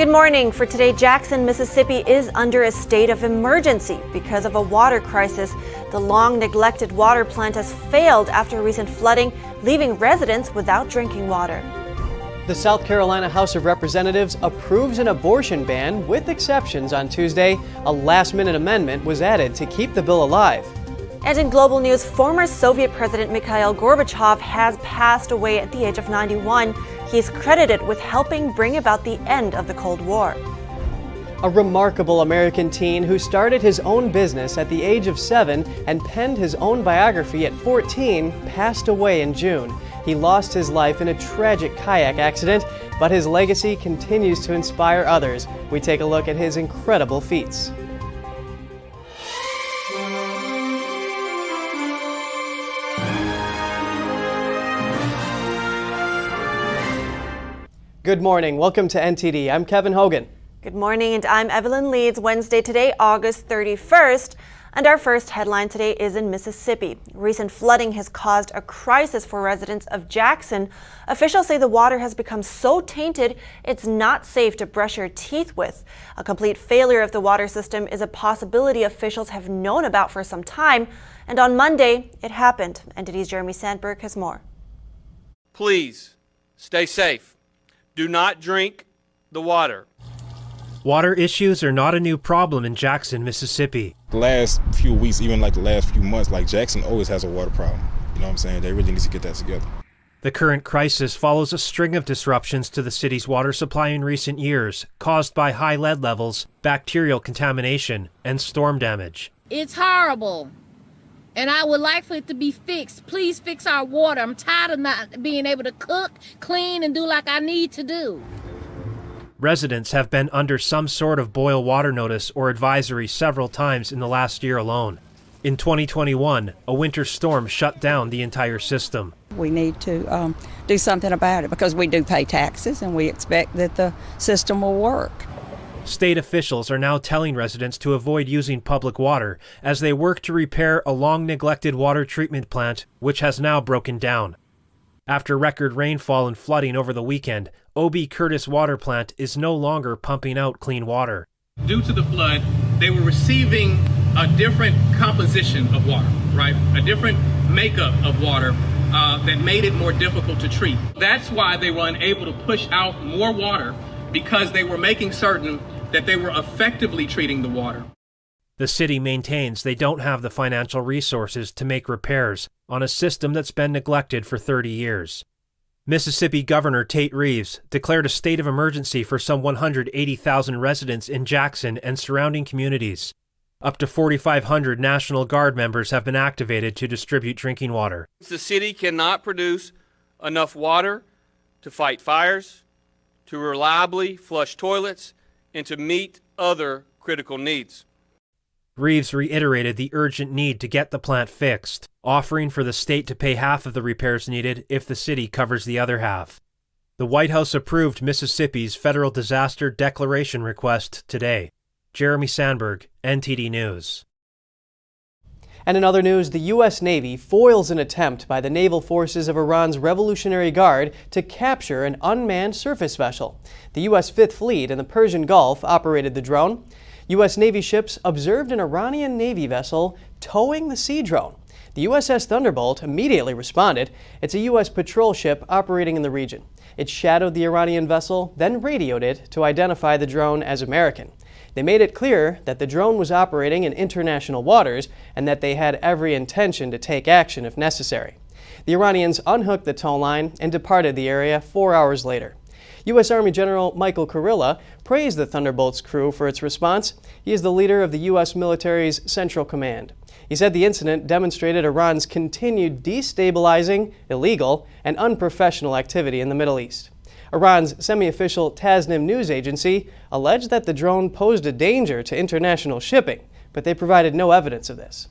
Good morning. For today, Jackson, Mississippi is under a state of emergency because of a water crisis. The long-neglected water plant has failed after recent flooding, leaving residents without drinking water. The South Carolina House of Representatives approves an abortion ban with exceptions on Tuesday. A last-minute amendment was added to keep the bill alive. And in global news, former Soviet President Mikhail Gorbachev has passed away at the age of 91. He's credited with helping bring about the end of the Cold War. A remarkable American teen who started his own business at the age of 7 and penned his own biography at 14 passed away in June. He lost his life in a tragic kayak accident, but his legacy continues to inspire others. We take a look at his incredible feats. Good morning. Welcome to NTD. I'm Kevin Hogan. Good morning, and I'm Evelyn Leeds. Wednesday today, August 31st. And our first headline today is in Mississippi. Recent flooding has caused a crisis for residents of Jackson. Officials say the water has become so tainted it's not safe to brush your teeth with. A complete failure of the water system is a possibility officials have known about for some time. And on Monday, it happened. NTD's Jeremy Sandberg has more. Please stay safe. Do not drink the water. Water issues are not a new problem in Jackson, Mississippi. The last few weeks, even like the last few months, like Jackson always has a water problem. You know what I'm saying? They really need to get that together. The current crisis follows a string of disruptions to the city's water supply in recent years, caused by high lead levels, bacterial contamination, and storm damage. It's horrible, and I would like for it to be fixed. Please fix our water. I'm tired of not being able to cook, clean, and do like I need to do. Residents have been under some sort of boil water notice or advisory several times in the last year alone. In 2021, a winter storm shut down the entire system. We need to do something about it because we do pay taxes and we expect that the system will work. State officials are now telling residents to avoid using public water as they work to repair a long-neglected water treatment plant, which has now broken down. After record rainfall and flooding over the weekend, O.B. Curtis Water Plant is no longer pumping out clean water. Due to the flood, they were receiving a different composition of water, right? A different makeup of water that made it more difficult to treat. That's why they were unable to push out more water, because they were making certain that they were effectively treating the water. The city maintains they don't have the financial resources to make repairs on a system that's been neglected for 30 years. Mississippi Governor Tate Reeves declared a state of emergency for some 180,000 residents in Jackson and surrounding communities. Up to 4,500 National Guard members have been activated to distribute drinking water. The city cannot produce enough water to fight fires, to reliably flush toilets, and to meet other critical needs. Reeves reiterated the urgent need to get the plant fixed, offering for the state to pay half of the repairs needed if the city covers the other half. The White House approved Mississippi's federal disaster declaration request today. Jeremy Sandberg, NTD News. And in other news, the U.S. Navy foils an attempt by the naval forces of Iran's Revolutionary Guard to capture an unmanned surface vessel. The U.S. Fifth Fleet in the Persian Gulf operated the drone. U.S. Navy ships observed an Iranian Navy vessel towing the sea drone. The USS Thunderbolt immediately responded. It's a U.S. patrol ship operating in the region. It shadowed the Iranian vessel, then radioed it to identify the drone as American. They made it clear that the drone was operating in international waters and that they had every intention to take action if necessary. The Iranians unhooked the tow line and departed the area 4 hours later. U.S. Army General Michael Kurilla praised the Thunderbolt's crew for its response. He is the leader of the U.S. military's Central Command. He said the incident demonstrated Iran's continued destabilizing, illegal, and unprofessional activity in the Middle East. Iran's semi-official Tasnim news agency alleged that the drone posed a danger to international shipping, but they provided no evidence of this.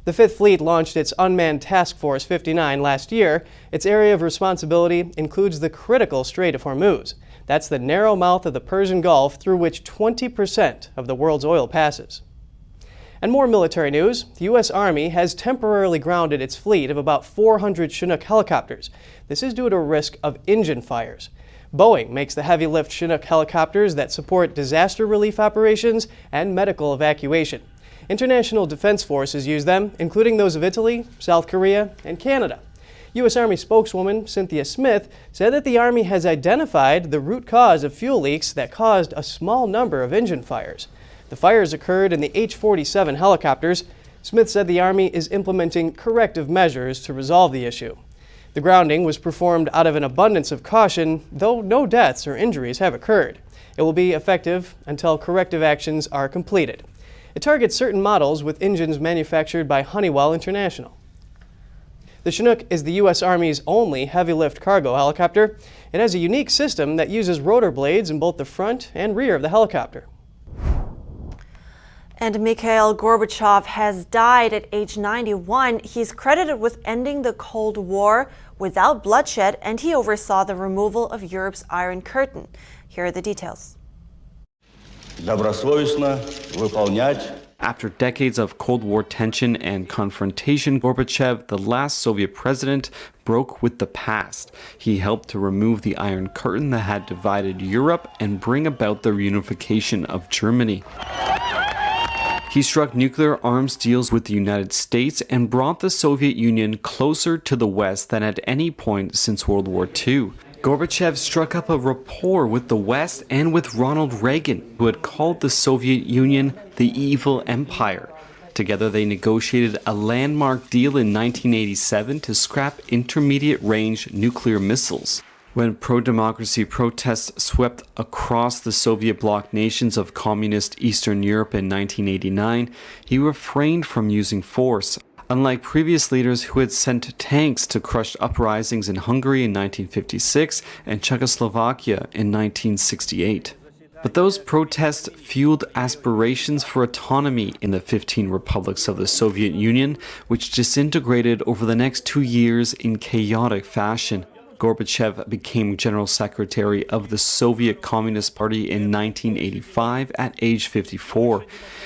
The Fifth Fleet launched its Unmanned Task Force 59 last year. Its area of responsibility includes the critical Strait of Hormuz. That's the narrow mouth of the Persian Gulf through which 20% of the world's oil passes. And more military news, the U.S. Army has temporarily grounded its fleet of about 400 Chinook helicopters. This is due to a risk of engine fires. Boeing makes the heavy-lift Chinook helicopters that support disaster relief operations and medical evacuation. International defense forces use them, including those of Italy, South Korea, and Canada. U.S. Army spokeswoman Cynthia Smith said that the Army has identified the root cause of fuel leaks that caused a small number of engine fires. The fires occurred in the H-47 helicopters. Smith said the Army is implementing corrective measures to resolve the issue. The grounding was performed out of an abundance of caution, though no deaths or injuries have occurred. It will be effective until corrective actions are completed. It targets certain models with engines manufactured by Honeywell International. The Chinook is the U.S. Army's only heavy-lift cargo helicopter. It has a unique system that uses rotor blades in both the front and rear of the helicopter. And Mikhail Gorbachev has died at age 91. He's credited with ending the Cold War without bloodshed, and he oversaw the removal of Europe's Iron Curtain. Here are the details. After decades of Cold War tension and confrontation, Gorbachev, the last Soviet president, broke with the past. He helped to remove the Iron Curtain that had divided Europe and bring about the reunification of Germany. He struck nuclear arms deals with the United States and brought the Soviet Union closer to the West than at any point since World War II. Gorbachev struck up a rapport with the West and with Ronald Reagan, who had called the Soviet Union the evil empire. Together they negotiated a landmark deal in 1987 to scrap intermediate-range nuclear missiles. When pro-democracy protests swept across the Soviet bloc nations of communist Eastern Europe in 1989, he refrained from using force. Unlike previous leaders who had sent tanks to crush uprisings in Hungary in 1956 and Czechoslovakia in 1968. But those protests fueled aspirations for autonomy in the 15 republics of the Soviet Union, which disintegrated over the next 2 years in chaotic fashion. Gorbachev became General Secretary of the Soviet Communist Party in 1985 at age 54.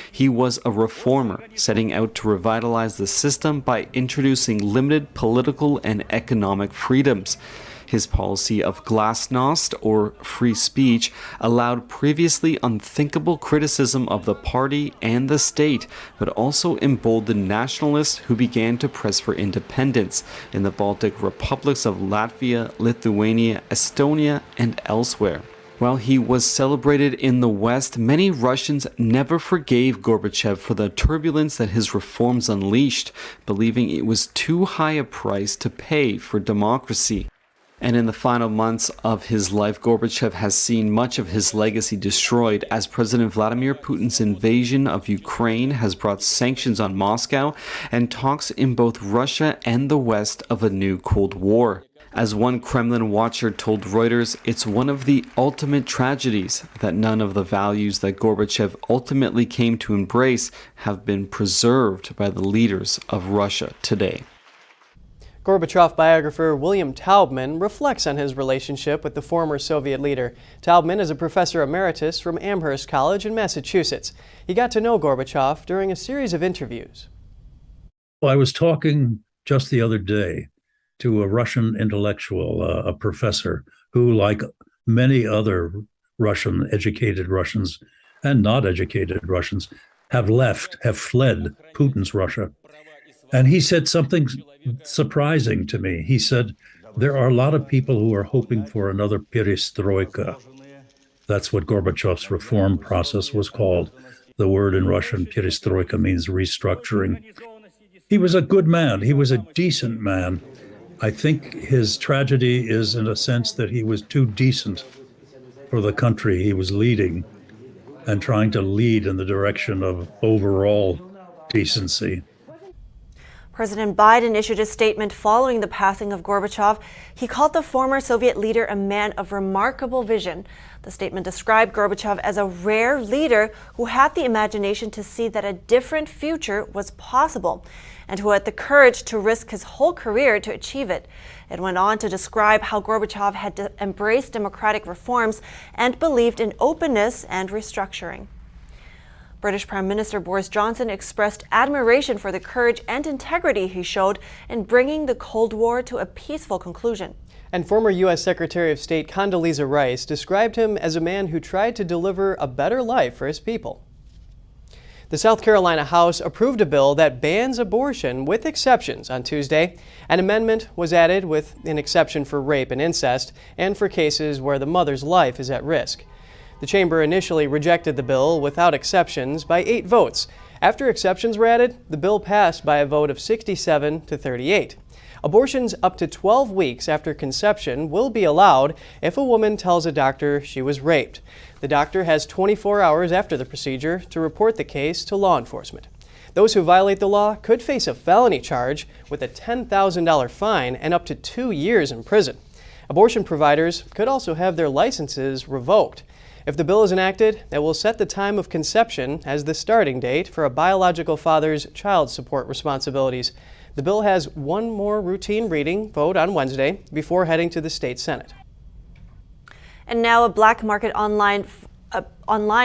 He was a reformer, setting out to revitalize the system by introducing limited political and economic freedoms. His policy of glasnost, or free speech, allowed previously unthinkable criticism of the party and the state, but also emboldened nationalists who began to press for independence in the Baltic republics of Latvia, Lithuania, Estonia, and elsewhere. While he was celebrated in the West, many Russians never forgave Gorbachev for the turbulence that his reforms unleashed, believing it was too high a price to pay for democracy. And in the final months of his life, Gorbachev has seen much of his legacy destroyed as President Vladimir Putin's invasion of Ukraine has brought sanctions on Moscow and talks in both Russia and the West of a new Cold War. As one Kremlin watcher told Reuters, it's one of the ultimate tragedies that none of the values that Gorbachev ultimately came to embrace have been preserved by the leaders of Russia today. Gorbachev biographer William Taubman reflects on his relationship with the former Soviet leader. Taubman is a professor emeritus from Amherst College in Massachusetts. He got to know Gorbachev during a series of interviews. Well, I was talking just the other day to a Russian intellectual, a professor, who, like many other educated Russians and not educated Russians, have fled Putin's Russia. And he said something surprising to me. He said, there are a lot of people who are hoping for another perestroika. That's what Gorbachev's reform process was called. The word in Russian, perestroika, means restructuring. He was a good man. He was a decent man. I think his tragedy is in a sense that he was too decent for the country he was leading and trying to lead in the direction of overall decency. President Biden issued a statement following the passing of Gorbachev. He called the former Soviet leader a man of remarkable vision. The statement described Gorbachev as a rare leader who had the imagination to see that a different future was possible and who had the courage to risk his whole career to achieve it. It went on to describe how Gorbachev had embraced democratic reforms and believed in openness and restructuring. British Prime Minister Boris Johnson expressed admiration for the courage and integrity he showed in bringing the Cold War to a peaceful conclusion. And former U.S. Secretary of State Condoleezza Rice described him as a man who tried to deliver a better life for his people. The South Carolina House approved a bill that bans abortion with exceptions on Tuesday. An amendment was added with an exception for rape and incest and for cases where the mother's life is at risk. The chamber initially rejected the bill without exceptions by 8 votes. After exceptions were added, the bill passed by a vote of 67 to 38. Abortions up to 12 weeks after conception will be allowed if a woman tells a doctor she was raped. The doctor has 24 hours after the procedure to report the case to law enforcement. Those who violate the law could face a felony charge with a $10,000 fine and up to 2 years in prison. Abortion providers could also have their licenses revoked. If the bill is enacted, it will set the time of conception as the starting date for a biological father's child support responsibilities. The bill has one more routine reading vote on Wednesday before heading to the state Senate. And now a black market online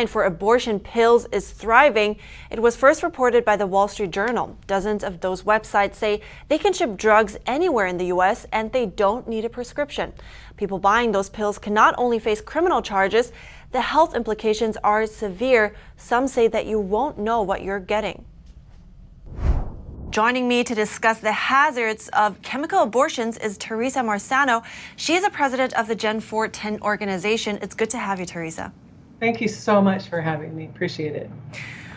for abortion pills is thriving. It was first reported by the Wall Street Journal. Dozens of those websites say they can ship drugs anywhere in the U.S. and they don't need a prescription. People buying those pills can not only face criminal charges, the health implications are severe. Some say that you won't know what you're getting. Joining me to discuss the hazards of chemical abortions is Teresa Marzano. She is the president of the Gen 410 organization. It's good to have you, Teresa. Thank you so much for having me. Appreciate it.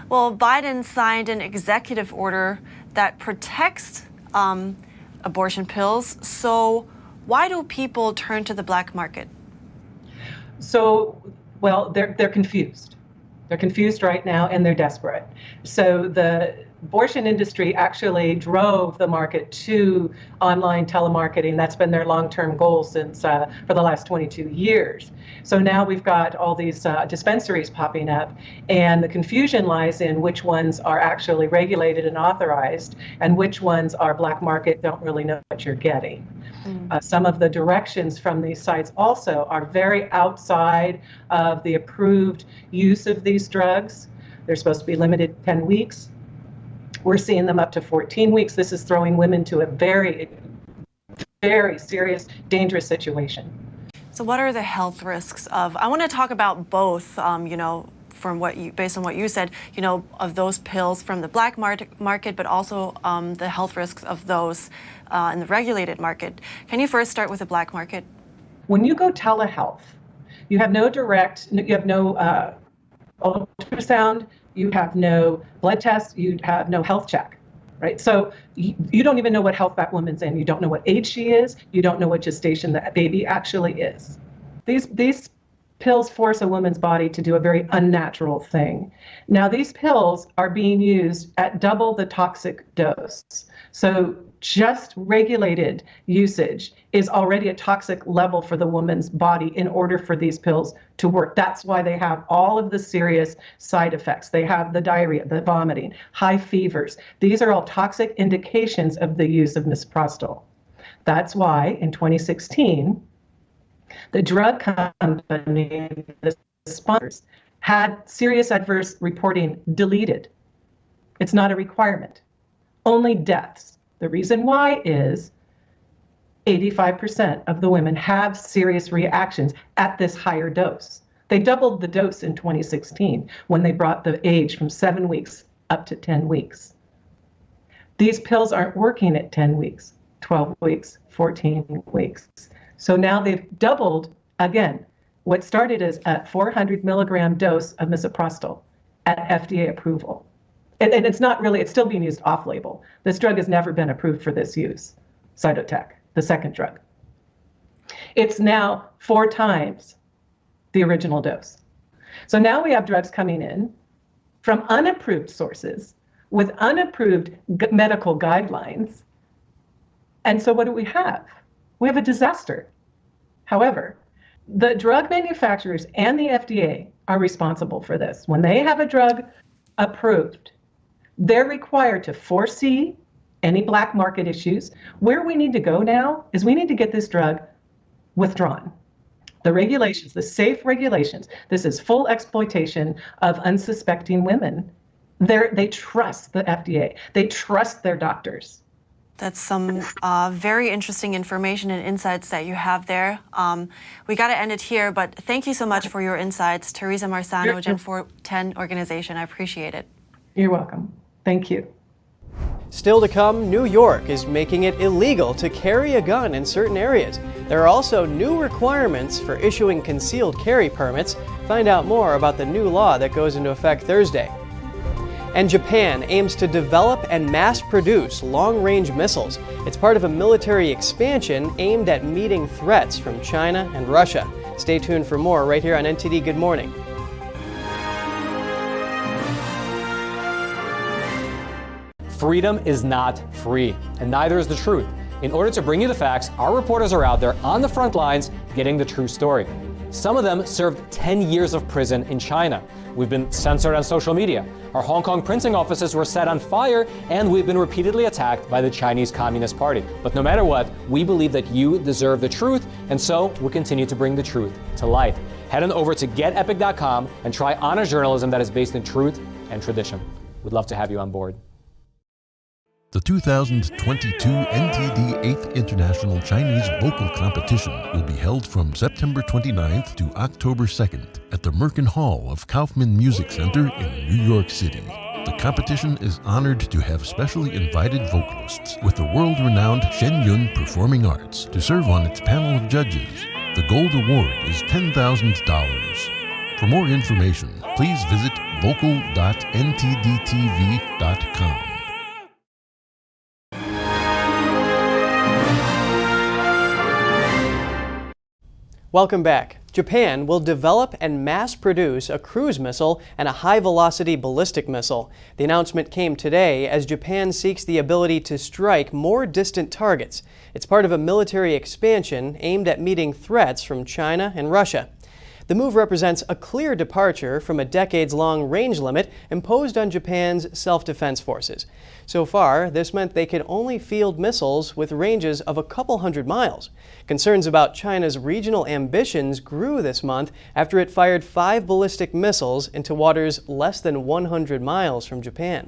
Well, Biden signed an executive order that protects abortion pills. So why do people turn to the black market? So, well, they're confused. They're confused right now and they're desperate. So the abortion industry actually drove the market to online telemarketing. That's been their long-term goal since for the last 22 years. So now we've got all these dispensaries popping up, and the confusion lies in which ones are actually regulated and authorized and which ones are black market, don't really know what you're getting. Some of the directions from these sites also are very outside of the approved use of these drugs. They're supposed to be limited 10 weeks. We're seeing them up to 14 weeks. This is throwing women to a very, very serious, dangerous situation. So what are the health risks of, I want to talk about both, based on what you said, of those pills from the black market, but also the health risks of those in the regulated market. Can you first start with the black market? When you go telehealth, you have no ultrasound, you have no blood test, you have no health check, right? So you don't even know what health that woman's in. You don't know what age she is. You don't know what gestation that baby actually is. These pills force a woman's body to do a very unnatural thing. Now, these pills are being used at double the toxic dose. So just regulated usage is already a toxic level for the woman's body in order for these pills to work. That's why they have all of the serious side effects. They have the diarrhea, the vomiting, high fevers. These are all toxic indications of the use of misoprostol. That's why in 2016, the drug company, the sponsors, had serious adverse reporting deleted. It's not a requirement. Only deaths. The reason why is 85% of the women have serious reactions at this higher dose. They doubled the dose in 2016 when they brought the age from 7 weeks up to 10 weeks. These pills aren't working at 10 weeks, 12 weeks, 14 weeks. So now they've doubled, again, what started as a 400 milligram dose of misoprostol at FDA approval. And it's not really, it's still being used off-label. This drug has never been approved for this use, Cytotec, the second drug. It's now 4 times the original dose. So now we have drugs coming in from unapproved sources with unapproved medical guidelines. And so what do we have? We have a disaster. However, the drug manufacturers and the FDA are responsible for this. When they have a drug approved, they're required to foresee any black market issues. Where we need to go now is we need to get this drug withdrawn. The regulations, the safe regulations, this is full exploitation of unsuspecting women. They trust the FDA. They trust their doctors. That's some very interesting information and insights that you have there. We got to end it here, but thank you so much for your insights, Teresa Marzano, Gen 410 organization. I appreciate it. You're welcome. Thank you. Still to come, New York is making it illegal to carry a gun in certain areas. There are also new requirements for issuing concealed carry permits. Find out more about the new law that goes into effect Thursday. And Japan aims to develop and mass produce long-range missiles. It's part of a military expansion aimed at meeting threats from China and Russia. Stay tuned for more right here on NTD Good Morning. Freedom is not free, and neither is the truth. In order to bring you the facts, our reporters are out there on the front lines getting the true story. Some of them served 10 years of prison in China. We've been censored on social media. Our Hong Kong printing offices were set on fire, and we've been repeatedly attacked by the Chinese Communist Party. But no matter what, we believe that you deserve the truth, and so we'll continue to bring the truth to light. Head on over to getepic.com and try honest journalism that is based in truth and tradition. We'd love to have you on board. The 2022 NTD 8th International Chinese Vocal Competition will be held from September 29th to October 2nd at the Merkin Hall of Kaufman Music Center in New York City. The competition is honored to have specially invited vocalists with the world-renowned Shen Yun Performing Arts to serve on its panel of judges. The gold award is $10,000. For more information, please visit vocal.ntdtv.com. Welcome back. Japan will develop and mass produce a cruise missile and a high-velocity ballistic missile. The announcement came today as Japan seeks the ability to strike more distant targets. It's part of a military expansion aimed at meeting threats from China and Russia. The move represents a clear departure from a decades-long range limit imposed on Japan's self-defense forces. So far, this meant they could only field missiles with ranges of a couple hundred miles. Concerns about China's regional ambitions grew this month after it fired 5 ballistic missiles into waters less than 100 miles from Japan.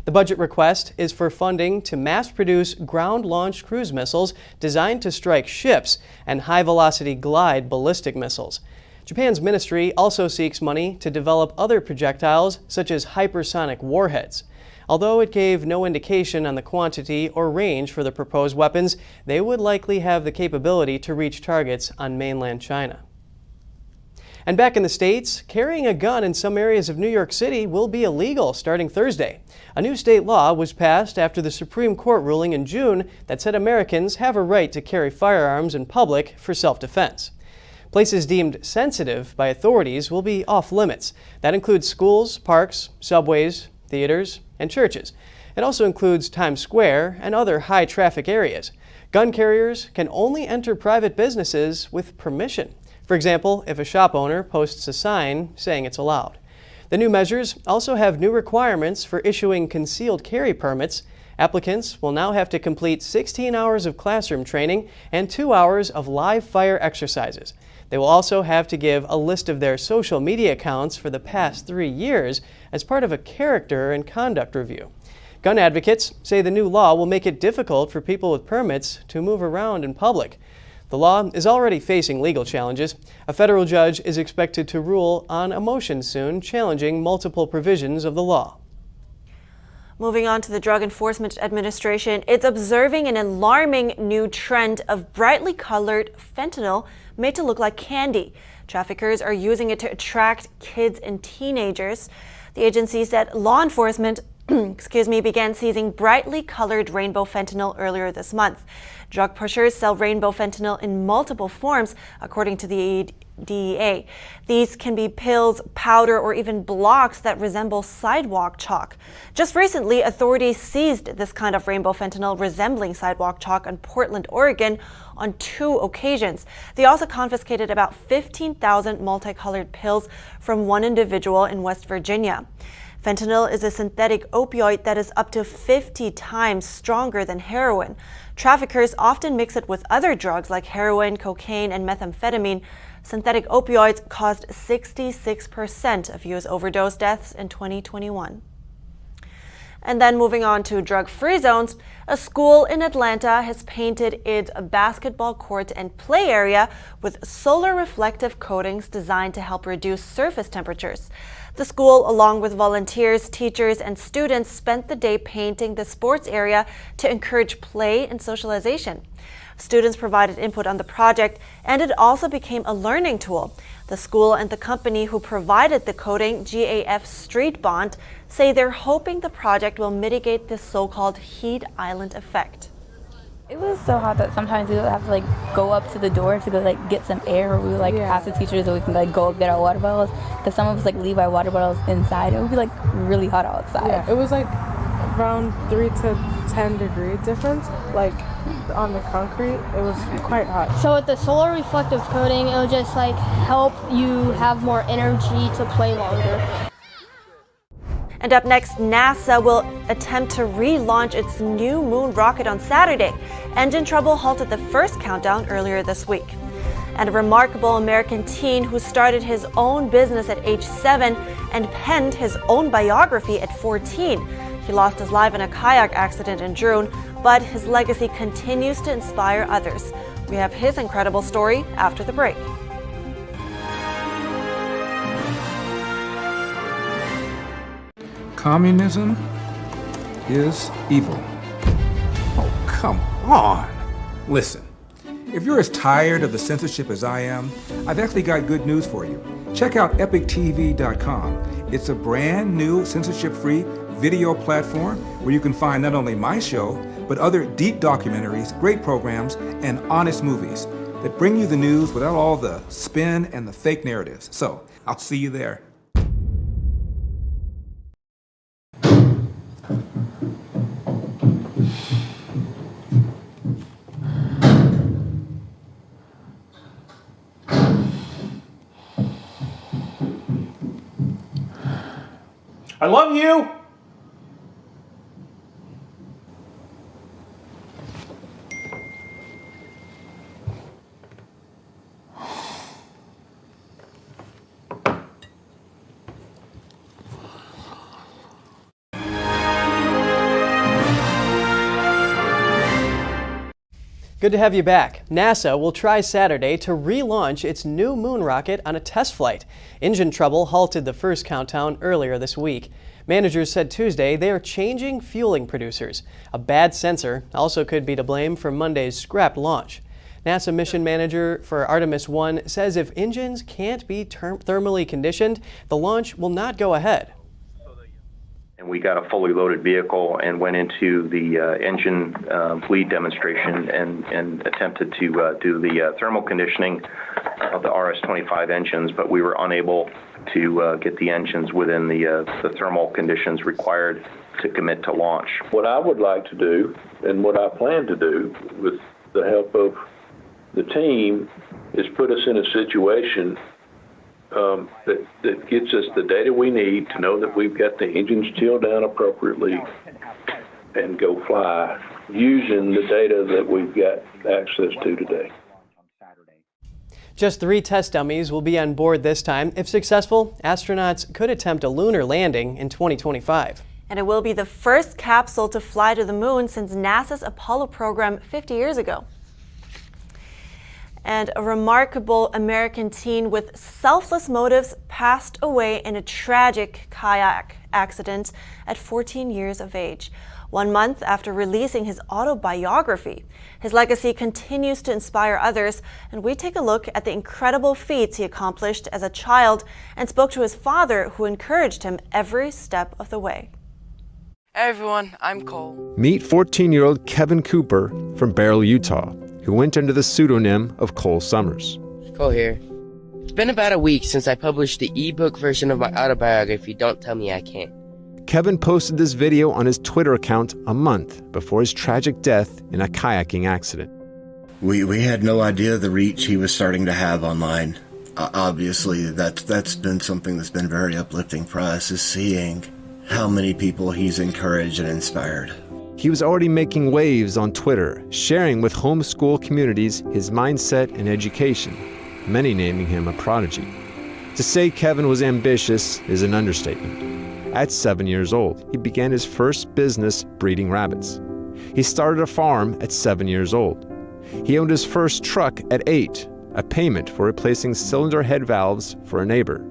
The budget request is for funding to mass-produce ground-launched cruise missiles designed to strike ships and high-velocity glide ballistic missiles. Japan's ministry also seeks money to develop other projectiles, such as hypersonic warheads. Although it gave no indication on the quantity or range for the proposed weapons, they would likely have the capability to reach targets on mainland China. And back in the States, carrying a gun in some areas of New York City will be illegal starting Thursday. A new state law was passed after the Supreme Court ruling in June that said Americans have a right to carry firearms in public for self-defense. Places deemed sensitive by authorities will be off limits. That includes schools, parks, subways, theaters, and churches. It also includes Times Square and other high-traffic areas. Gun carriers can only enter private businesses with permission. For example, if a shop owner posts a sign saying it's allowed. The new measures also have new requirements for issuing concealed carry permits. Applicants will now have to complete 16 hours of classroom training and 2 hours of live fire exercises. They will also have to give a list of their social media accounts for the past 3 years as part of a character and conduct review. Gun advocates say the new law will make it difficult for people with permits to move around in public. The law is already facing legal challenges. A federal judge is expected to rule on a motion soon challenging multiple provisions of the law. Moving on to the Drug Enforcement Administration, it's observing an alarming new trend of brightly colored fentanyl made to look like candy. Traffickers are using it to attract kids and teenagers. The agency said law enforcement began seizing brightly colored rainbow fentanyl earlier this month. Drug pushers sell rainbow fentanyl in multiple forms, according to the DEA. These can be pills, powder, or even blocks that resemble sidewalk chalk. Just recently, authorities seized this kind of rainbow fentanyl resembling sidewalk chalk in Portland, Oregon on 2 occasions. They also confiscated about 15,000 multicolored pills from one individual in West Virginia. Fentanyl is a synthetic opioid that is up to 50 times stronger than heroin. Traffickers often mix it with other drugs like heroin, cocaine, and methamphetamine. Synthetic opioids caused 66% of U.S. overdose deaths in 2021. And then moving on to drug-free zones, a school in Atlanta has painted its basketball court and play area with solar reflective coatings designed to help reduce surface temperatures. The school, along with volunteers, teachers, and students, spent the day painting the sports area to encourage play and socialization. Students provided input on the project, and it also became a learning tool. The school and the company who provided the coating, GAF Street Bond, say they're hoping the project will mitigate the so-called heat island effect. It was so hot that sometimes we would have to go up to the door to go get some air, or we would ask the teachers so we can go get our water bottles, because some of us leave our water bottles inside. It would be really hot outside. Yeah, it was around 3 to 10 degree difference, on the concrete. It was quite hot. So with the solar reflective coating, it'll just help you have more energy to play longer. And up next, NASA will attempt to relaunch its new moon rocket on Saturday. Engine trouble halted the first countdown earlier this week. And a remarkable American teen who started his own business at age 7 and penned his own biography at 14. He lost his life in a kayak accident in June, but his legacy continues to inspire others. We have his incredible story after the break. Communism is evil. Oh, come on. Listen, if you're as tired of the censorship as I am, I've actually got good news for you. Check out epictv.com. It's a brand new censorship-free video platform where you can find not only my show, but other deep documentaries, great programs, and honest movies that bring you the news without all the spin and the fake narratives. So, I'll see you there. I love you! Good to have you back. NASA will try Saturday to relaunch its new moon rocket on a test flight. Engine trouble halted the first countdown earlier this week. Managers said Tuesday they are changing fueling producers. A bad sensor also could be to blame for Monday's scrapped launch. NASA mission manager for Artemis 1 says if engines can't be thermally conditioned, the launch will not go ahead. And we got a fully loaded vehicle and went into the engine bleed demonstration and attempted to do the thermal conditioning of the RS-25 engines, but we were unable to get the engines within the thermal conditions required to commit to launch. What I would like to do, and what I plan to do with the help of the team, is put us in a situation that gets us the data we need to know that we've got the engines chilled down appropriately and go fly using the data that we've got access to today. Just 3 test dummies will be on board this time. If successful, astronauts could attempt a lunar landing in 2025. And it will be the first capsule to fly to the moon since NASA's Apollo program 50 years ago. And a remarkable American teen with selfless motives passed away in a tragic kayak accident at 14 years of age, 1 month after releasing his autobiography. His legacy continues to inspire others, and we take a look at the incredible feats he accomplished as a child and spoke to his father, who encouraged him every step of the way. Hey everyone, I'm Cole. Meet 14-year-old Kevin Cooper from Beryl, Utah, who went under the pseudonym of Cole Summers. Cole here. It's been about a week since I published the ebook version of my autobiography, Don't Tell Me I Can't. Kevin posted this video on his Twitter account a month before his tragic death in a kayaking accident. We had no idea the reach he was starting to have online. Obviously, that's been something that's been very uplifting for us, is seeing how many people he's encouraged and inspired. He was already making waves on Twitter, sharing with homeschool communities his mindset and education, many naming him a prodigy. To say Kevin was ambitious is an understatement. At 7 years old, he began his first business breeding rabbits. He started a farm at 7 years old. He owned his first truck at 8, a payment for replacing cylinder head valves for a neighbor.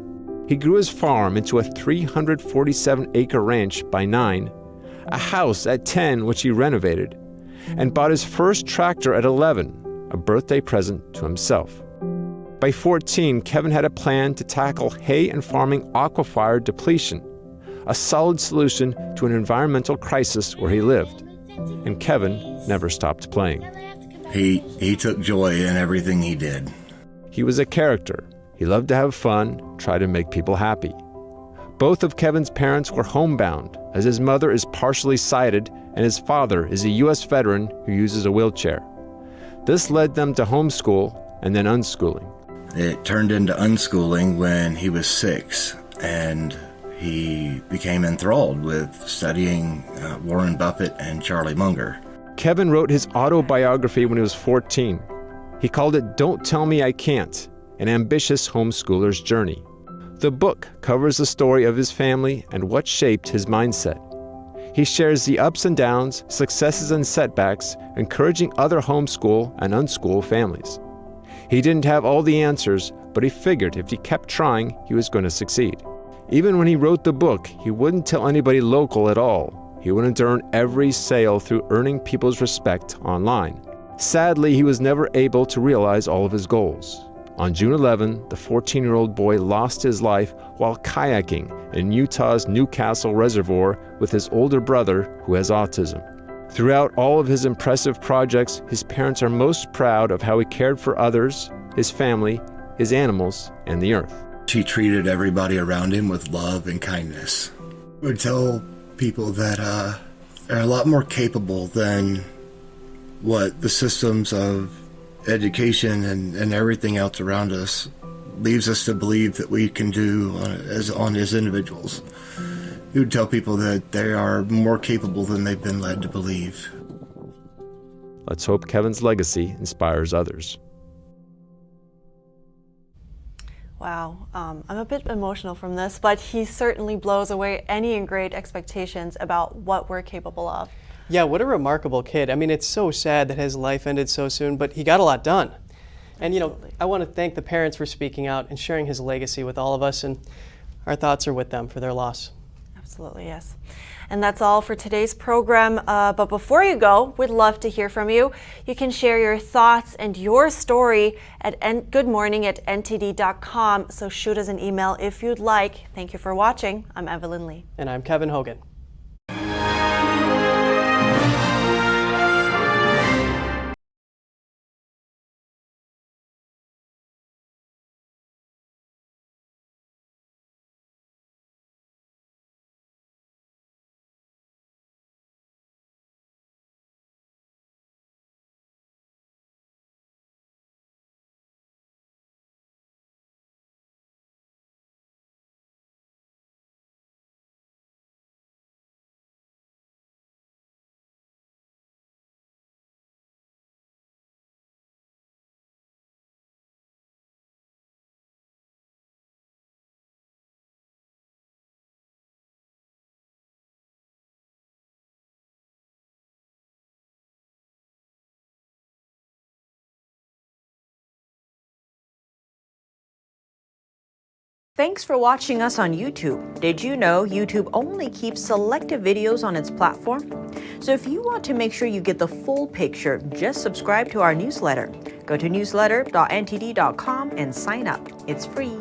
He grew his farm into a 347-acre ranch by 9, a house at 10 which he renovated, and bought his first tractor at 11, a birthday present to himself. By 14, Kevin had a plan to tackle hay and farming aquifer depletion, a solid solution to an environmental crisis where he lived. And Kevin never stopped playing. He took joy in everything he did. He was a character. He loved to have fun, try to make people happy. Both of Kevin's parents were homebound, as his mother is partially sighted and his father is a U.S. veteran who uses a wheelchair. This led them to homeschool and then unschooling. It turned into unschooling when he was 6, and he became enthralled with studying Warren Buffett and Charlie Munger. Kevin wrote his autobiography when he was 14. He called it Don't Tell Me I Can't, an ambitious homeschooler's journey. The book covers the story of his family and what shaped his mindset. He shares the ups and downs, successes and setbacks, encouraging other homeschool and unschool families. He didn't have all the answers, but he figured if he kept trying, he was going to succeed. Even when he wrote the book, he wouldn't tell anybody local at all. He wanted to earn every sale through earning people's respect online. Sadly, he was never able to realize all of his goals. On June 11, the 14-year-old boy lost his life while kayaking in Utah's Newcastle Reservoir with his older brother, who has autism. Throughout all of his impressive projects, his parents are most proud of how he cared for others, his family, his animals, and the earth. He treated everybody around him with love and kindness. I would tell people that are a lot more capable than what the systems of education and everything else around us leaves us to believe that we can do as individuals. He would tell people that they are more capable than they've been led to believe. Let's hope Kevin's legacy inspires others. Wow, I'm a bit emotional from this, but he certainly blows away any great expectations about what we're capable of. Yeah, what a remarkable kid. I mean, it's so sad that his life ended so soon, but he got a lot done. And you know, I want to thank the parents for speaking out and sharing his legacy with all of us, and our thoughts are with them for their loss. Absolutely, yes. And that's all for today's program. But before you go, we'd love to hear from you. You can share your thoughts and your story at goodmorning@ntd.com. So shoot us an email if you'd like. Thank you for watching. I'm Evelyn Lee. And I'm Kevin Hogan. Thanks for watching us on YouTube. Did you know YouTube only keeps selective videos on its platform? So if you want to make sure you get the full picture, just subscribe to our newsletter. Go to newsletter.ntd.com and sign up. It's free.